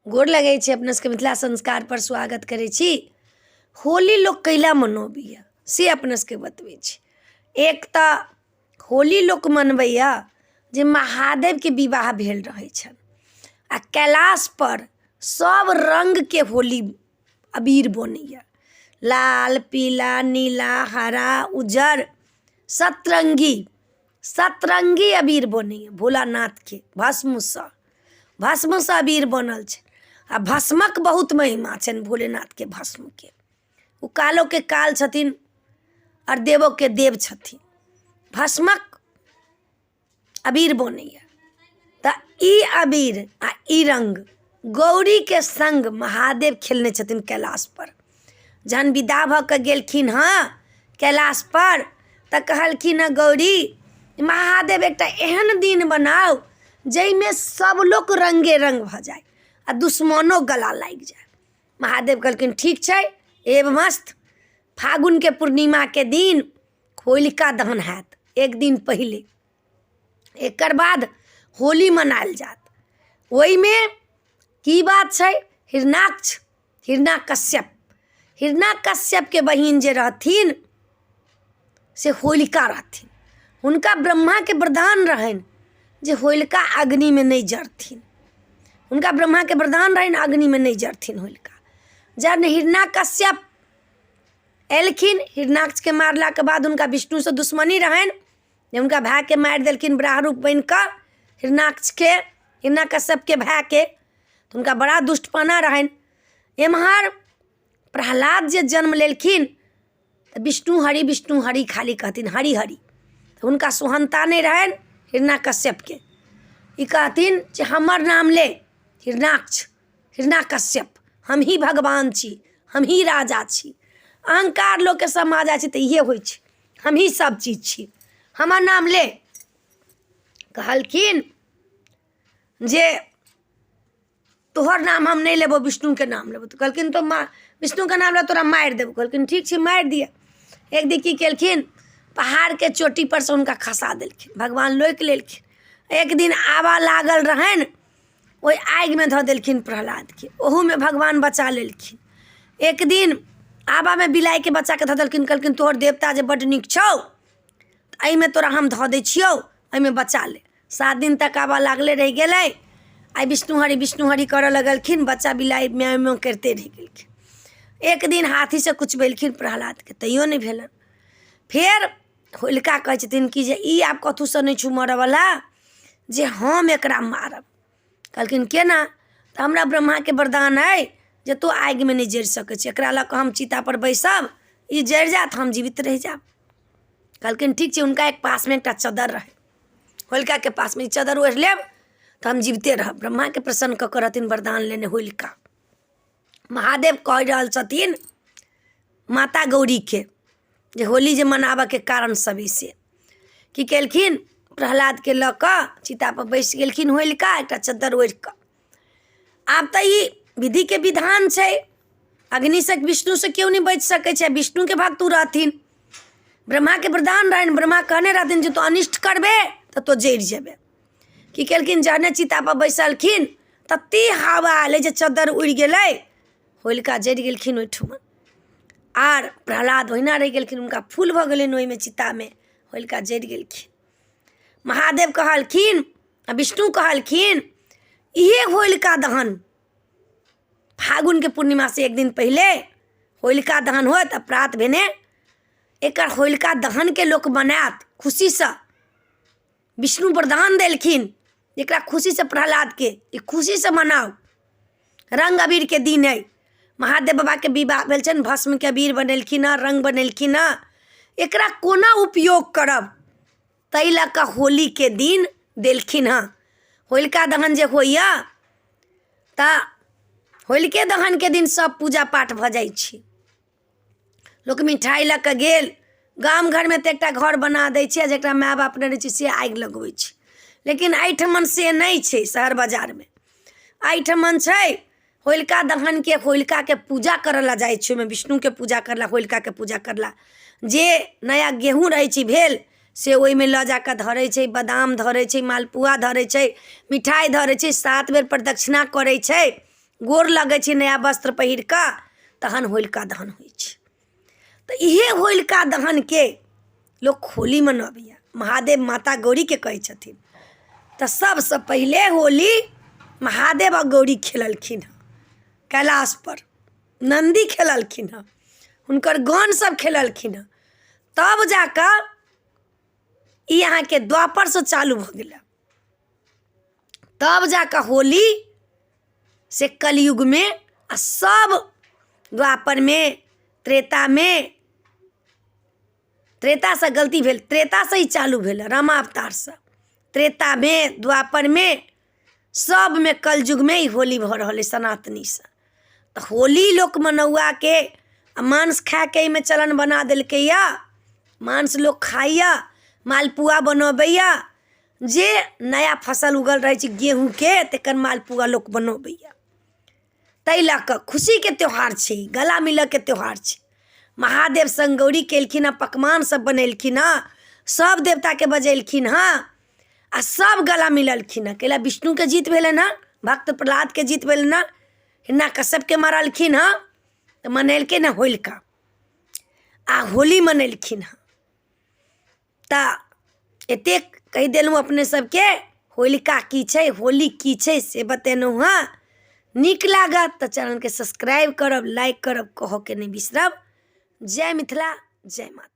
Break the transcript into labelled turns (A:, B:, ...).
A: गोर लगै छै अपना सबके मिथिला संस्कार पर स्वागत करै छी। होली लोग कैला मनबैया से अपना सबके बतबै छी। एक तऽ होली लोग मनबैया जे महादेव के विवाह भेल रहै छन आ कैलाश पर सब रंग के होली अबीर बनैया, लाल पीला नीला हरा उज्जर सतरंगी अबीर बनैया भोलानाथ के भस्म से अबीर बनल छै। आ भस्मक बहुत महिमा छनि भोलेनाथ के भस्म के। ओ कालो के काल छथिन और देवो के देव छथिन। भस्मक अबीर बनैया तऽ ई अबीर आ ई रंग गौरी के संग महादेव खेलने छथिन कैलाश पर। जहन विदा भऽ कऽ गेलखिन हँ कैलाश पर तऽ कहलखिन हँ गौरी महादेव एकटा एहन दिन बनाओ जाहिमे सब लोग रंगे रंग भऽ जाए आ दुश्मनो गला लागि जाए। महादेव कहलखिन ठीक छै एब मस्त। फागुन के पूर्णिमा के दिन होलिका दहन हैत एक दिन पहिले, एकर बाद होली मनायल जात। ओहिमे की बात छै, हिरणाकश्यप के बहिन जे रहथिन से होलिका रहथिन। हुनका ब्रह्मा के वरदान रहनि जे होलिका अग्नि में नहीं जरथिन। हुनका ब्रह्मा के वरदान रहनि अग्नि में नहीं जरथिन होलिका। जब हिरणाकश्यप एलखिन, हिरणाक्ष के मारला के बाद हुनका विष्णु से दुश्मनी रहनि जे हुनका भाई के मारि देलखिन ब्राह रूप बन कऽ हिरणाकश्यप के भाई के, तो हुनका बड़ा दुष्टपना रहनि। एम्हर प्रहलाद जे जन्म लेलखिन तऽ विष्णु हरि खाली कहथिन हरि हरि, तो हुनका सुहनता नहीं रहनि हिरणाकश्यप के। ई कहथिन जे हमर नाम ले हिरणाकश्यप, हम ही भगवान छी, हम ही राजा छी। अहंकार लोग के समा जाइ छै तऽ इहे होइ छै, हम ही सब चीज छी, हमर नाम ले। कहलखिन जे तोहर नाम हम नहीं लेबो, विष्णु के नाम लेबो। तो कहलखिन तो विष्णु के नाम ले तोरा मारि देबो। कहलखिन ठीक छै मारि दिया। एक दिन की केलखिन, पहाड़ के चोटी पर से हुनका खसा देलखिन, भगवान लोकि लेलखिन। एक दिन आबा लागल रहनि, ओहि आगि में धऽ देलखिन प्रहलाद के, ओहू में भगवान बचा लेलखिन। एक दिन आबा में बिलाइ के बच्चा के धऽ देलखिन, कहलखिन तोहर देवता जे बड्ड नीक छौ, एहि में तोरा हम धऽ दै छियौ, एहि में बचा ले। 7 दिन तक आबा लागले रहि गेलै। आई विष्णु हरि करऽ लगलखिन, बच्चा बिलाइ म्याऊ म्याऊ करते रहि गेलखिन। एक दिन हाथी से कुछ बेलखिन प्रहलाद के, तैयो नहीं भेलन। फेर होलिका कहै छथिन कि जे ई आब कथू से नहीं छु मरऽवला, जे हम एकरा मारब। कहलखिन केना? तऽ हमरा ब्रह्मा के वरदान है जे तू आगि में नहीं जरि सकै छी, एकरा लऽ कऽ हम चिता पर बैसब, ई जरि जात हम जीवित रहि जाब। कहलखिन ठीक छै। हुनका एक पास में एकटा चदर रहे, होलिका के पास में, चदर ओढ़ि लेब तो हम जीविते रहब। ब्रह्मा के प्रसन्न कऽ रहथिन वरदान लेने होलिका। महादेव कह रहल छथिन माता गौरी के जे होली जे मनाबऽ के कारण सभी से की केलखिन, प्रहलाद के लऽ कऽ चिता पर बैस गेलखिन होलिका एकटा चद्दर ओढ़ि कऽ। आब तऽ ई विधि के विधान छै, अग्नि से विष्णु से क्यों नहीं बच सकै छै, विष्णु के भक्त रहथिन। ब्रह्मा के वरदान रहनि, ब्रह्मा कहने रहथिन जे तो अनिष्ट करबे तऽ तो जरि जेबे। की केलखिन, जहने चिता पर बैसलखिन तत्ते हवा आले जे चद्दर उड़ि गेलै, होलिका जरि गेलखिन ओहिठुमन। आर प्रहलाद ओहिना रहि गेलखिन, हुनका फूल भऽ गेलनि ओहिमे चिता में, होलिका जरि गेलखिन। महादेव कहलखिन आ विष्णु कहलखिन इहे होलिका दहन फागुन के पूर्णिमा से एक दिन पहले होलिका दहन होत। प्रात भेने एकर होलिका दहन के लोक बनात खुशी से। विष्णु वरदान देलखिन एकरा खुशी से प्रहलाद के खुशी से मनाओ, रंग अबीर के दिन है। महादेव बाबा के विवाह भेल छनि, भस्म के अबीर बनेलखिन हँ, रंग बनेलखिन हँ। एकरा कोना उपयोग करब ताहि लऽ कऽ होली के दिन देलखिन हँ। होलिका दहन जे होइया तऽ होलिके दहन के दिन सब पूजा पाठ भऽ जाइ छै। लोक मिठाई लऽ कऽ गेल, गाम घर में तऽ एकटा घर बना दै छै, जकरा माय बाप नहि रहै छै से आगि लगबै छै। लेकिन एहिठमन से नहीं छै, शहर बाजार में एहिठमन छै होलिका दहन के, होलिका के पूजा करला जाइ छै। ओहिमे विष्णु के पूजा करला, होलिका के पूजा करला। जे नया गेहूँ रहै छै भेल से ओहिमे लऽ जाकऽ धरै छै, बादाम धरै छै, मालपुआ धरै छै, मिठाई धरै छै, 7 बेर प्रदक्षिणा करै छै, गोर लगै छै नया वस्त्र पहिर कऽ, तहन होलिका दहन होइ छै। तऽ इहे होलिका दहनके लोक होली मनबैया, महादेव माता गौरीके कहै छथिन। तऽ सबसँ पहिले होली महादेव आ गौरी खेललखिन हँ कैलाशपर, नन्दी खेललखिन हँ, हुनकर गण सब खेललखिन हँ। तब जाकऽ ई अहाँके द्वापरसँ चालू भऽ गेलै। तब जाकऽ होली से कलयुगमे आ सब द्वापरमे, त्रेतासँ गलती भेल, त्रेतासँ ही चालू भेल, रामावतारसँ। त्रेतामे, द्वापरमे, सबमे कलयुगमे ही होली भऽ रहल है सनातनीसँ। तऽ होली लोक मनौआके मांस खायके एहिमे चलन बना देलकैया। मांस लोक खाइया, मालपुआ बनबैया, जे नया फसल उगल रहै छै गेहूँके तकर मालपुआ लोक बनबैया। ताहि लऽ कऽ खुशीके त्यौहार छै, गला मिलऽके त्यौहार छै। महादेव संग गौरी केलखिन हँ, पकवान सब बनेलखिन हँ, सब देवताके बजेलखिन हँ आ सब गला मिललखिन हँ। कैला विष्णुके जीत भेलनि हँ, भक्त प्रहलादके जीत भेलनि हँ, हिरण्याकश्यपके मारलखिन हँ, तऽ मनेलखिन हँ होलिका आ होली मनेलखिन हँ। तऽ एतेक कहि देलहुँ अपने सबके होलिका की छै, होली की छै से बतेलहुँ हँ। नीक लागत तऽ चैनलके सब्सक्राइब करब, लाइक करब, कहऽके नहि बिसरब। जय मिथिला, जय माता।